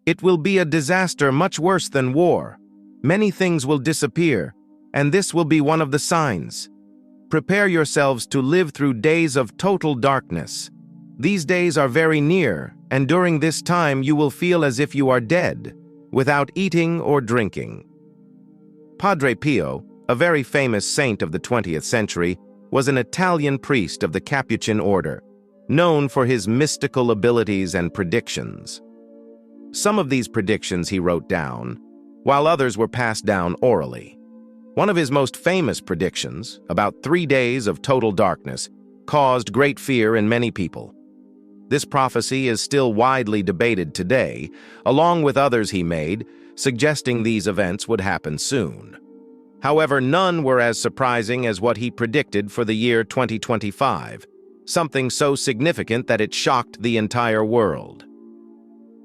It will be a disaster much worse than war. Many things will disappear, and this will be one of the signs. Prepare yourselves to live through days of total darkness. These days are very near, and during this time you will feel as if you are dead, without eating or drinking. Padre Pio, a very famous saint of the 20th century, was an Italian priest of the Capuchin order, known for his mystical abilities and predictions. Some of these predictions he wrote down, while others were passed down orally. One of his most famous predictions, about 3 days of total darkness, caused great fear in many people. This prophecy is still widely debated today, along with others he made, suggesting these events would happen soon. However, none were as surprising as what he predicted for the year 2025, something so significant that it shocked the entire world.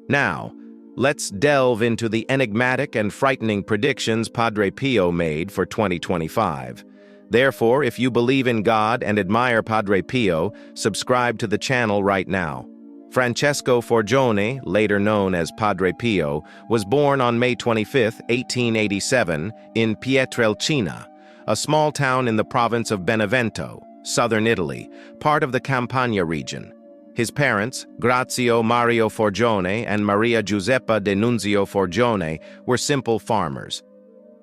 Now, let's delve into the enigmatic and frightening predictions Padre Pio made for 2025. Therefore, if you believe in God and admire Padre Pio, subscribe to the channel right now. Francesco Forgione, later known as Padre Pio, was born on May 25, 1887, in Pietrelcina, a small town in the province of Benevento, southern Italy, part of the Campania region. His parents, Grazio Mario Forgione and Maria Giuseppa Denunzio Forgione, were simple farmers.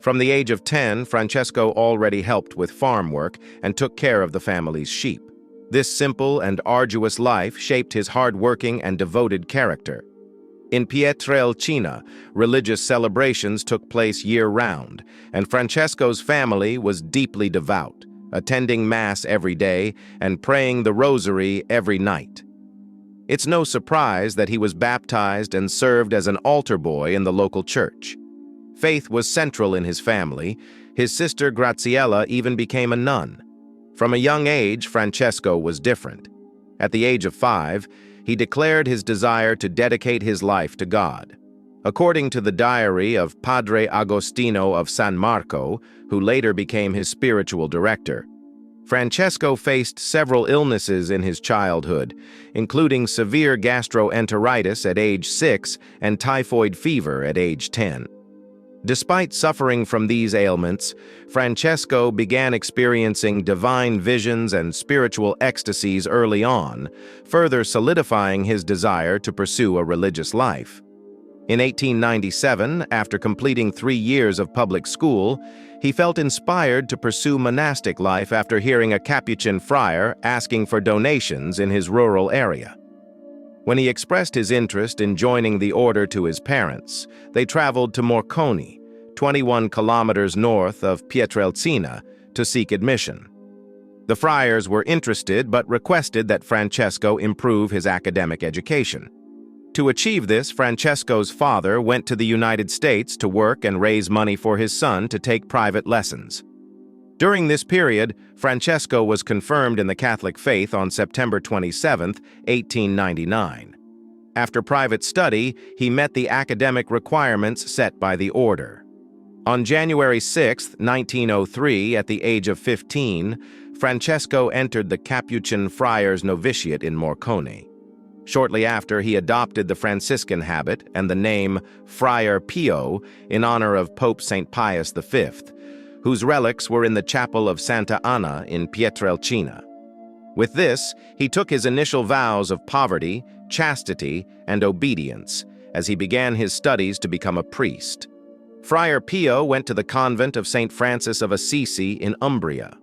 From the age of 10, Francesco already helped with farm work and took care of the family's sheep. This simple and arduous life shaped his hard-working and devoted character. In Pietrelcina, religious celebrations took place year-round, and Francesco's family was deeply devout, attending Mass every day and praying the Rosary every night. It's no surprise that he was baptized and served as an altar boy in the local church. Faith was central in his family. His sister Graziella even became a nun. From a young age, Francesco was different. At the age of 5, he declared his desire to dedicate his life to God. According to the diary of Padre Agostino of San Marco, who later became his spiritual director, Francesco faced several illnesses in his childhood, including severe gastroenteritis at age 6 and typhoid fever at age 10. Despite suffering from these ailments, Francesco began experiencing divine visions and spiritual ecstasies early on, further solidifying his desire to pursue a religious life. In 1897, after completing 3 years of public school, he felt inspired to pursue monastic life after hearing a Capuchin friar asking for donations in his rural area. When he expressed his interest in joining the order to his parents, they traveled to Morcone, 21 kilometers north of Pietrelcina, to seek admission. The friars were interested but requested that Francesco improve his academic education. To achieve this, Francesco's father went to the United States to work and raise money for his son to take private lessons. During this period, Francesco was confirmed in the Catholic faith on September 27, 1899. After private study, he met the academic requirements set by the order. On January 6, 1903, at the age of 15, Francesco entered the Capuchin Friars' Novitiate in Morcone. Shortly after, he adopted the Franciscan habit and the name Friar Pio in honor of Pope St. Pius V, whose relics were in the chapel of Santa Anna in Pietrelcina. With this, he took his initial vows of poverty, chastity, and obedience as he began his studies to become a priest. Friar Pio went to the convent of St. Francis of Assisi in Umbria.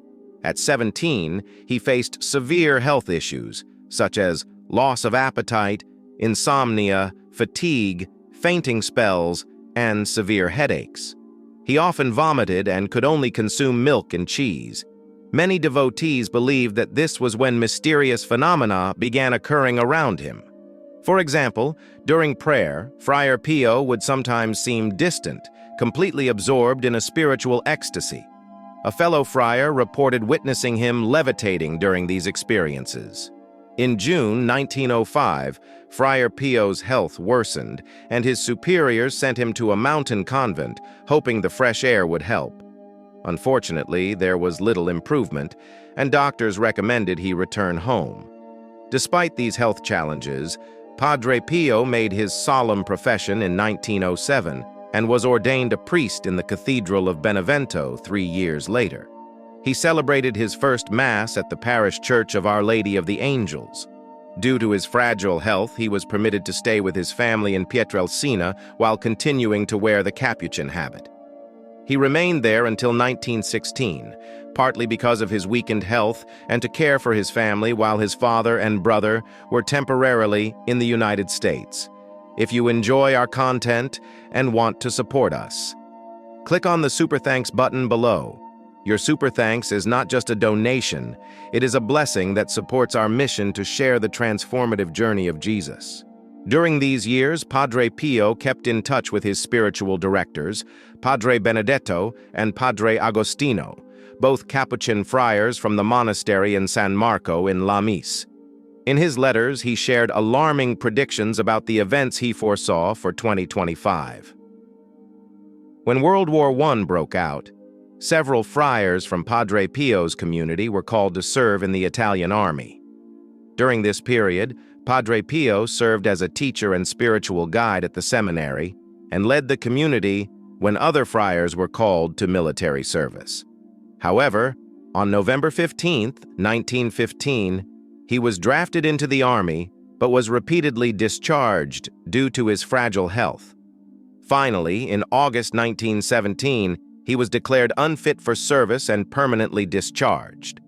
At 17, he faced severe health issues, such as loss of appetite, insomnia, fatigue, fainting spells, and severe headaches. He often vomited and could only consume milk and cheese. Many devotees believed that this was when mysterious phenomena began occurring around him. For example, during prayer, Friar Pio would sometimes seem distant, completely absorbed in a spiritual ecstasy. A fellow friar reported witnessing him levitating during these experiences. In June 1905, Friar Pio's health worsened, and his superiors sent him to a mountain convent, hoping the fresh air would help. Unfortunately, there was little improvement, and doctors recommended he return home. Despite these health challenges, Padre Pio made his solemn profession in 1907 and was ordained a priest in the Cathedral of Benevento 3 years later. He celebrated his first Mass at the parish church of Our Lady of the Angels. Due to his fragile health, he was permitted to stay with his family in Pietrelcina while continuing to wear the Capuchin habit. He remained there until 1916, partly because of his weakened health and to care for his family while his father and brother were temporarily in the United States. If you enjoy our content and want to support us, click on the Super Thanks button below. Your Super Thanks is not just a donation, it is a blessing that supports our mission to share the transformative journey of Jesus. During these years, Padre Pio kept in touch with his spiritual directors, Padre Benedetto and Padre Agostino, both Capuchin friars from the monastery in San Marco in Lamis. In his letters, he shared alarming predictions about the events he foresaw for 2025. When World War I broke out, several friars from Padre Pio's community were called to serve in the Italian army. During this period, Padre Pio served as a teacher and spiritual guide at the seminary and led the community when other friars were called to military service. However, on November 15, 1915, he was drafted into the army but was repeatedly discharged due to his fragile health. Finally, in August 1917, he was declared unfit for service and permanently discharged.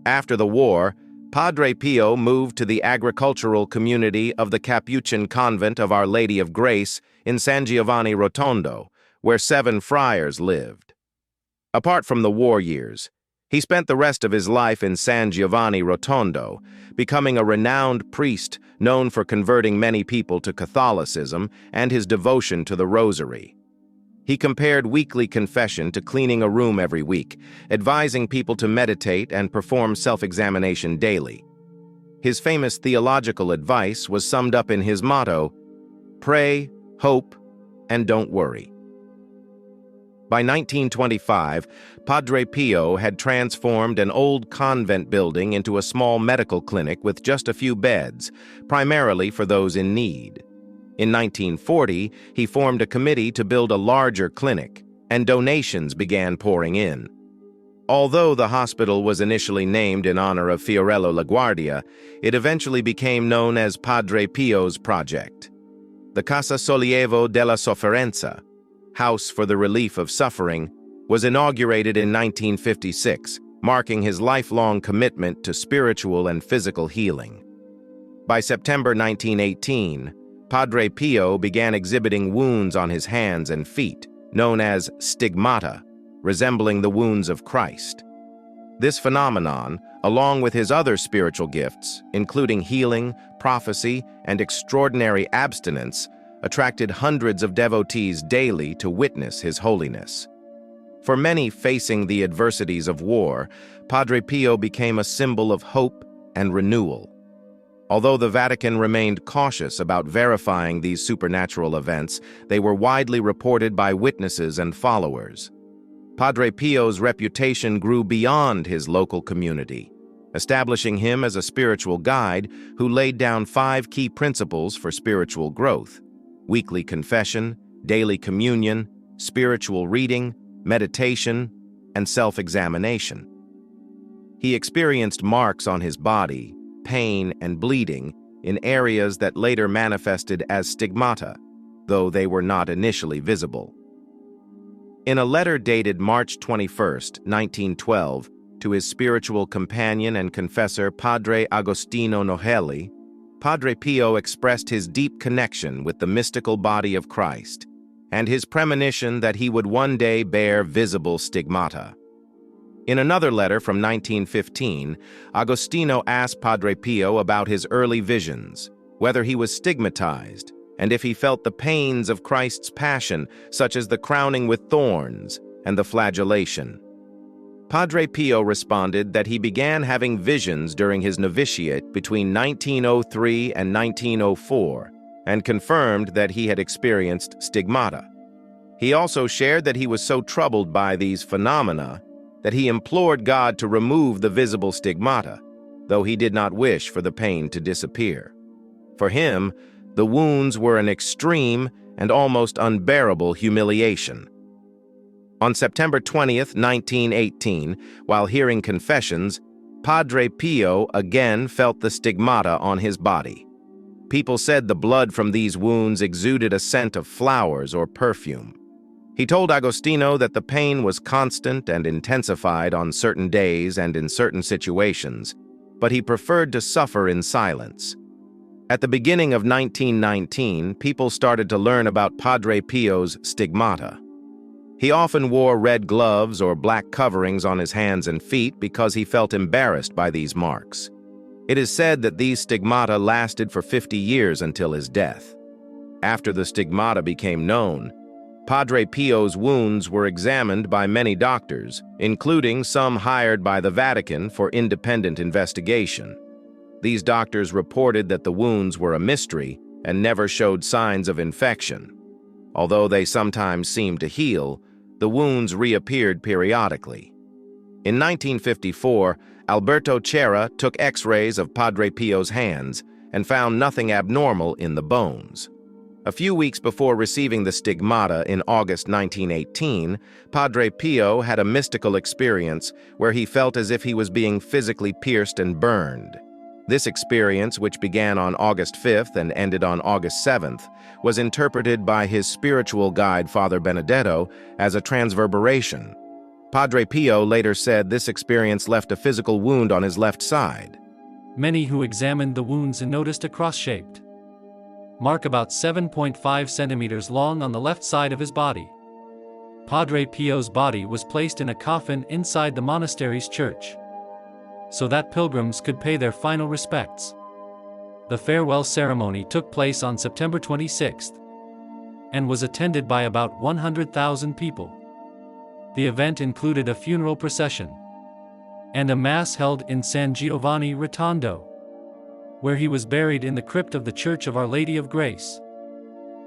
After the war, Padre Pio moved to the agricultural community of the Capuchin convent of Our Lady of Grace in San Giovanni Rotondo, where 7 friars lived. Apart from the war years, he spent the rest of his life in San Giovanni Rotondo, becoming a renowned priest known for converting many people to Catholicism and his devotion to the Rosary. He compared weekly confession to cleaning a room every week, advising people to meditate and perform self-examination daily. His famous theological advice was summed up in his motto, "Pray, hope, and don't worry." By 1925, Padre Pio had transformed an old convent building into a small medical clinic with just a few beds, primarily for those in need. In 1940, he formed a committee to build a larger clinic, and donations began pouring in. Although the hospital was initially named in honor of Fiorello LaGuardia, it eventually became known as Padre Pio's project. The Casa Sollievo della Sofferenza, House for the Relief of Suffering, was inaugurated in 1956, marking his lifelong commitment to spiritual and physical healing. By September 1918, Padre Pio began exhibiting wounds on his hands and feet, known as stigmata, resembling the wounds of Christ. This phenomenon, along with his other spiritual gifts, including healing, prophecy, and extraordinary abstinence, attracted hundreds of devotees daily to witness his holiness. For many facing the adversities of war, Padre Pio became a symbol of hope and renewal. Although the Vatican remained cautious about verifying these supernatural events, they were widely reported by witnesses and followers. Padre Pio's reputation grew beyond his local community, establishing him as a spiritual guide who laid down 5 key principles for spiritual growth: weekly confession, daily communion, spiritual reading, meditation, and self-examination. He experienced marks on his body, pain, and bleeding in areas that later manifested as stigmata, though they were not initially visible. In a letter dated March 21, 1912, to his spiritual companion and confessor Padre Agostino Nohelli, Padre Pio expressed his deep connection with the mystical body of Christ and his premonition that he would one day bear visible stigmata. In another letter from 1915, Agostino asked Padre Pio about his early visions, whether he was stigmatized, and if he felt the pains of Christ's passion, such as the crowning with thorns and the flagellation. Padre Pio responded that he began having visions during his novitiate between 1903 and 1904, and confirmed that he had experienced stigmata. He also shared that he was so troubled by these phenomena that he implored God to remove the visible stigmata, though he did not wish for the pain to disappear. For him, the wounds were an extreme and almost unbearable humiliation. On September 20th, 1918, while hearing confessions, Padre Pio again felt the stigmata on his body. People said the blood from these wounds exuded a scent of flowers or perfume. He told Agostino that the pain was constant and intensified on certain days and in certain situations, but he preferred to suffer in silence. At the beginning of 1919, people started to learn about Padre Pio's stigmata. He often wore red gloves or black coverings on his hands and feet because he felt embarrassed by these marks. It is said that these stigmata lasted for 50 years until his death. After the stigmata became known, Padre Pio's wounds were examined by many doctors, including some hired by the Vatican for independent investigation. These doctors reported that the wounds were a mystery and never showed signs of infection. Although they sometimes seemed to heal, the wounds reappeared periodically. In 1954, Alberto Cera took X-rays of Padre Pio's hands and found nothing abnormal in the bones. A few weeks before receiving the stigmata in August 1918, Padre Pio had a mystical experience where he felt as if he was being physically pierced and burned. This experience, which began on August 5th and ended on August 7th, was interpreted by his spiritual guide, Father Benedetto, as a transverberation. Padre Pio later said this experience left a physical wound on his left side. Many who examined the wounds noticed a cross-shaped mark about 7.5 centimeters long on the left side of his body. Padre Pio's body was placed in a coffin inside the monastery's church, so that pilgrims could pay their final respects. The farewell ceremony took place on September 26th and was attended by about 100,000 people. The event included a funeral procession and a mass held in San Giovanni Rotondo, where he was buried in the crypt of the Church of Our Lady of Grace.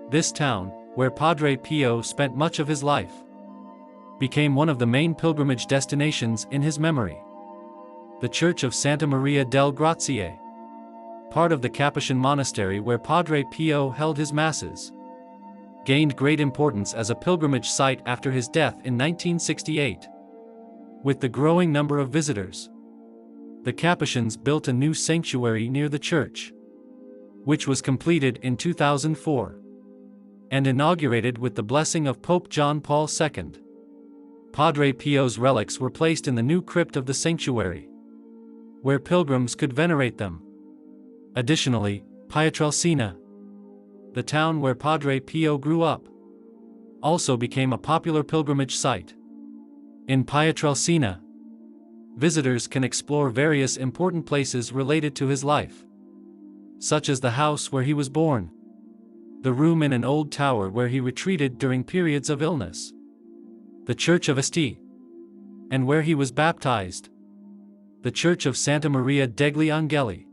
This town, where Padre Pio spent much of his life, became one of the main pilgrimage destinations in his memory. The Church of Santa Maria del Grazie, part of the Capuchin monastery where Padre Pio held his masses, gained great importance as a pilgrimage site after his death in 1968. With the growing number of visitors, the Capuchins built a new sanctuary near the church, which was completed in 2004 and inaugurated with the blessing of Pope John Paul II. Padre Pio's relics were placed in the new crypt of the sanctuary, where pilgrims could venerate them. Additionally, Pietrelcina, the town where Padre Pio grew up, also became a popular pilgrimage site. In Pietrelcina, visitors can explore various important places related to his life, such as the house where he was born, the room in an old tower where he retreated during periods of illness, the Church of Asti, and where he was baptized, the Church of Santa Maria degli Angeli,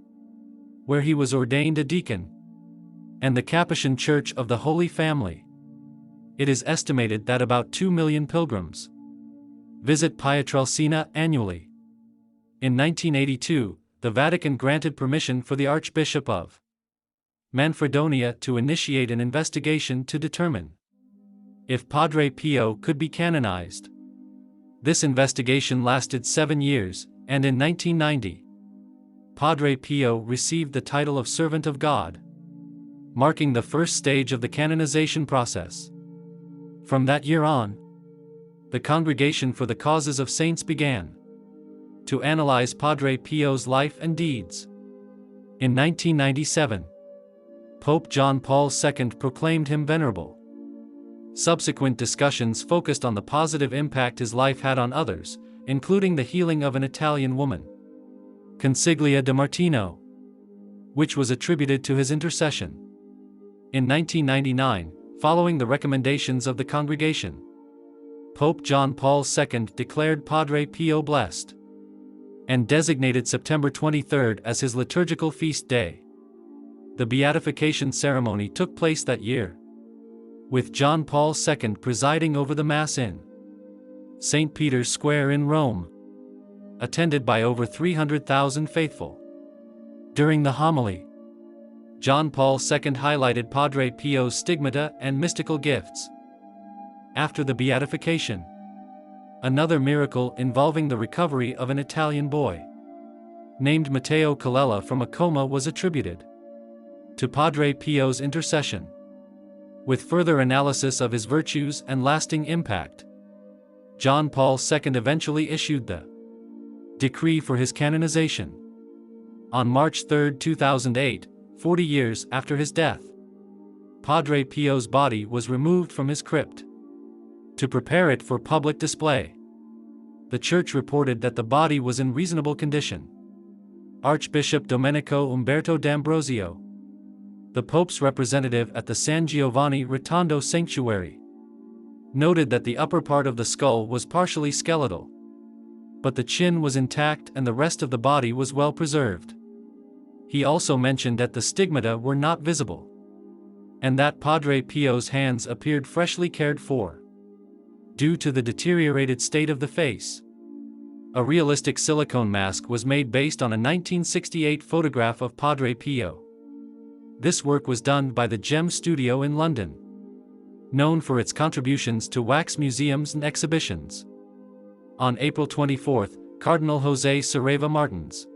where he was ordained a deacon, and the Capuchin Church of the Holy Family. It is estimated that about 2 million pilgrims visit Pietrelcina annually. In 1982, the Vatican granted permission for the Archbishop of Manfredonia to initiate an investigation to determine if Padre Pio could be canonized. This investigation lasted 7 years, and in 1990, Padre Pio received the title of Servant of God, marking the first stage of the canonization process. From that year on, the Congregation for the Causes of Saints began to analyze Padre Pio's life and deeds. In 1997, Pope John Paul II proclaimed him venerable. Subsequent discussions focused on the positive impact his life had on others, including the healing of an Italian woman, Consiglia de Martino, which was attributed to his intercession. In 1999, following the recommendations of the congregation, Pope John Paul II declared Padre Pio blessed and designated September 23 as his liturgical feast day. The beatification ceremony took place that year, with John Paul II presiding over the Mass in St. Peter's Square in Rome, attended by over 300,000 faithful. During the homily, John Paul II highlighted Padre Pio's stigmata and mystical gifts. After the beatification, another miracle involving the recovery of an Italian boy named Matteo Colella from a coma was attributed to Padre Pio's intercession. With further analysis of his virtues and lasting impact, John Paul II eventually issued the decree for his canonization. On March 3, 2008, 40 years after his death, Padre Pio's body was removed from his crypt to prepare it for public display. The church reported that the body was in reasonable condition. Archbishop Domenico Umberto D'Ambrosio, the Pope's representative at the San Giovanni Rotondo sanctuary, noted that the upper part of the skull was partially skeletal, but the chin was intact and the rest of the body was well preserved. He also mentioned that the stigmata were not visible, and that Padre Pio's hands appeared freshly cared for due to the deteriorated state of the face. A realistic silicone mask was made based on a 1968 photograph of Padre Pio. This work was done by the Gem Studio in London, known for its contributions to wax museums and exhibitions. On April 24, Cardinal José Saraiva Martins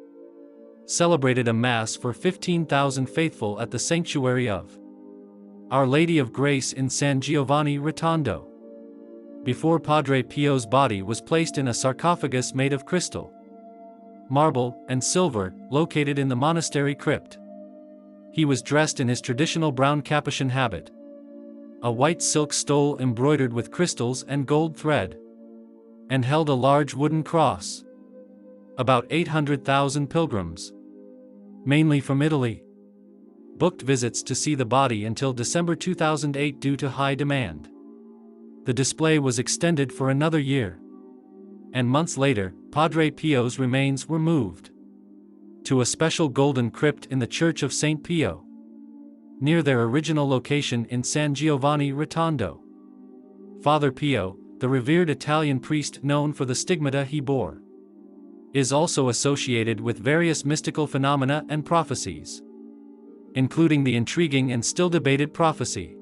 celebrated a Mass for 15,000 faithful at the Sanctuary of Our Lady of Grace in San Giovanni Rotondo, before Padre Pio's body was placed in a sarcophagus made of crystal, marble, and silver, located in the monastery crypt. He was dressed in his traditional brown Capuchin habit, a white silk stole embroidered with crystals and gold thread, and held a large wooden cross. About 800,000 pilgrims, mainly from Italy, booked visits to see the body until December 2008 due to high demand. The display was extended for another year, and months later, Padre Pio's remains were moved to a special golden crypt in the Church of St. Pio, near their original location in San Giovanni Rotondo. Father Pio, the revered Italian priest known for the stigmata he bore, is also associated with various mystical phenomena and prophecies, including the intriguing and still debated prophecy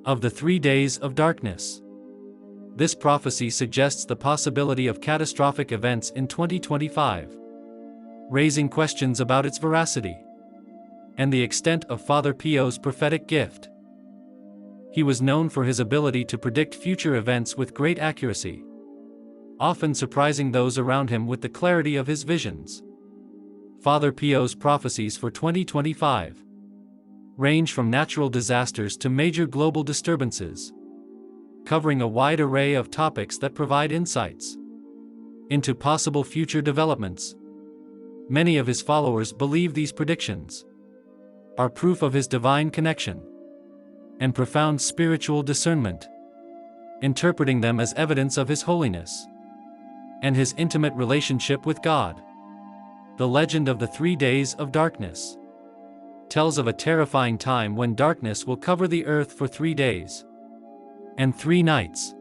of the 3 days of darkness. This prophecy suggests the possibility of catastrophic events in 2025, raising questions about its veracity and the extent of Father Pio's prophetic gift. He was known for his ability to predict future events with great accuracy, often surprising those around him with the clarity of his visions. Father Pio's prophecies for 2025 range from natural disasters to major global disturbances, covering a wide array of topics that provide insights into possible future developments. Many of his followers believe these predictions are proof of his divine connection and profound spiritual discernment, interpreting them as evidence of his holiness and his intimate relationship with God. The legend of the 3 days of darkness tells of a terrifying time when darkness will cover the earth for 3 days and 3 nights.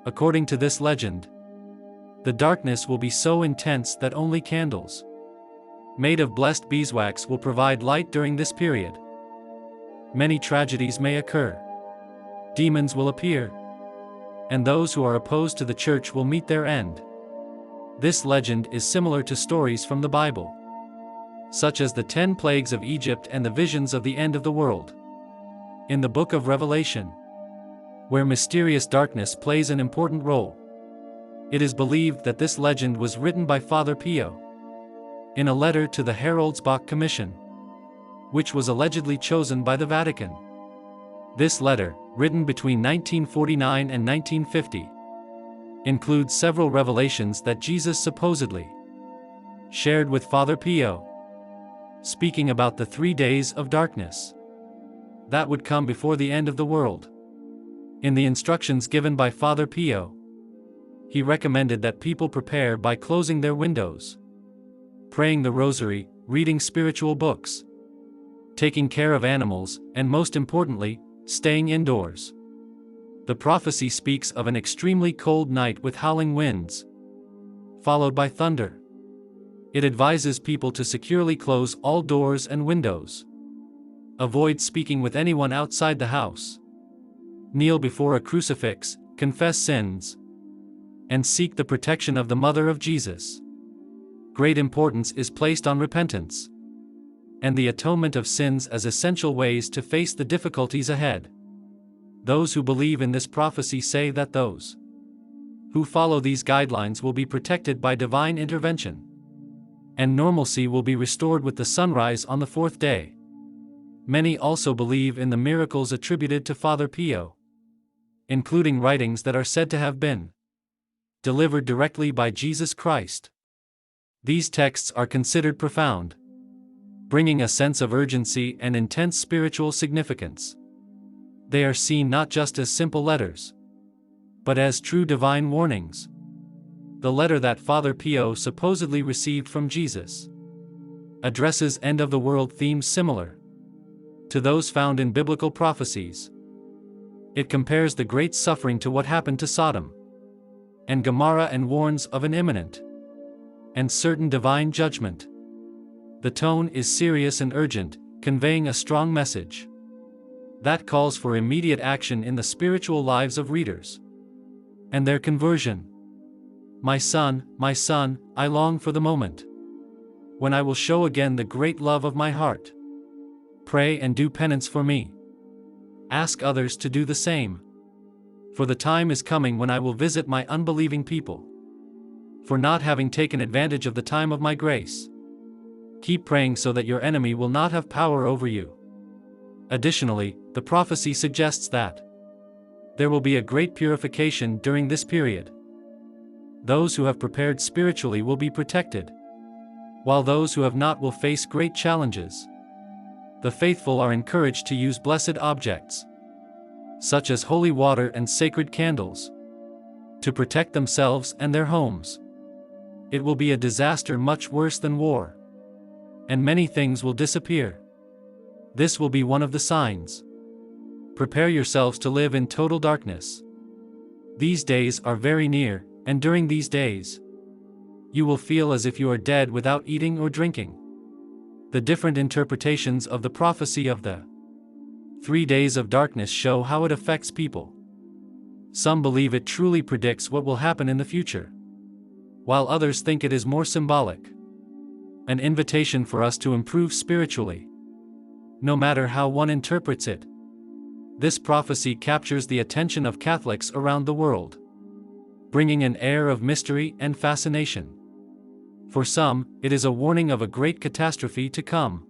According to this legend, the darkness will be so intense that only candles made of blessed beeswax will provide light during this period. Many tragedies may occur. Demons will appear, and those who are opposed to the church will meet their end. This legend is similar to stories from the Bible, such as the 10 plagues of Egypt and the visions of the end of the world in the book of Revelation, where mysterious darkness plays an important role. It is believed that this legend was written by Father Pio in a letter to the Haroldsbach Commission, which was allegedly chosen by the Vatican. This letter, written between 1949 and 1950, includes several revelations that Jesus supposedly shared with Father Pio, speaking about the 3 days of darkness that would come before the end of the world. In the instructions given by Father Pio, he recommended that people prepare by closing their windows, praying the rosary, reading spiritual books, taking care of animals, and most importantly, staying indoors. The prophecy speaks of an extremely cold night with howling winds, followed by thunder. It advises people to securely close all doors and windows, Avoid speaking with anyone outside the house. Kneel before a crucifix, confess sins, and seek the protection of the Mother of Jesus. Great importance is placed on repentance and the atonement of sins as essential ways to face the difficulties ahead. Those who believe in this prophecy say that those who follow these guidelines will be protected by divine intervention, and normalcy will be restored with the sunrise on the fourth day. Many also believe in the miracles attributed to Father Pio, including writings that are said to have been delivered directly by Jesus Christ. These texts are considered profound, bringing a sense of urgency and intense spiritual significance. They are seen not just as simple letters, but as true divine warnings. The letter that Father Pio supposedly received from Jesus addresses end-of-the-world themes similar to those found in biblical prophecies. It compares the great suffering to what happened to Sodom and Gomorrah and warns of an imminent and certain divine judgment. The tone is serious and urgent, conveying a strong message that calls for immediate action in the spiritual lives of readers and their conversion. My son, I long for the moment when I will show again the great love of my heart. Pray and do penance for me. Ask others to do the same. For the time is coming when I will visit my unbelieving people for not having taken advantage of the time of my grace. Keep praying so that your enemy will not have power over you. Additionally, the prophecy suggests that there will be a great purification during this period. Those who have prepared spiritually will be protected, while those who have not will face great challenges. The faithful are encouraged to use blessed objects, such as holy water and sacred candles, to protect themselves and their homes. It will be a disaster much worse than war, and many things will disappear. This will be one of the signs. Prepare yourselves to live in total darkness. These days are very near, and during these days, you will feel as if you are dead without eating or drinking. The different interpretations of the prophecy of the 3 days of darkness show how it affects people. Some believe it truly predicts what will happen in the future, while others think it is more symbolic, an invitation for us to improve spiritually. No matter how one interprets it, this prophecy captures the attention of Catholics around the world, bringing an air of mystery and fascination. For some, it is a warning of a great catastrophe to come.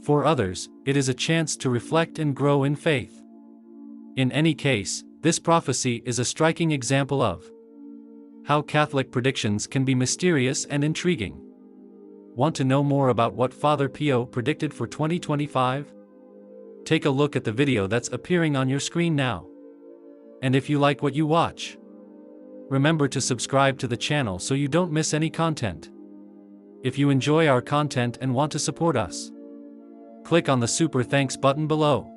For others, it is a chance to reflect and grow in faith. In any case, this prophecy is a striking example of how Catholic predictions can be mysterious and intriguing. Want to know more about what Father Pio predicted for 2025? Take a look at the video that's appearing on your screen now. And if you like what you watch, remember to subscribe to the channel so you don't miss any content. If you enjoy our content and want to support us, click on the Super Thanks button below.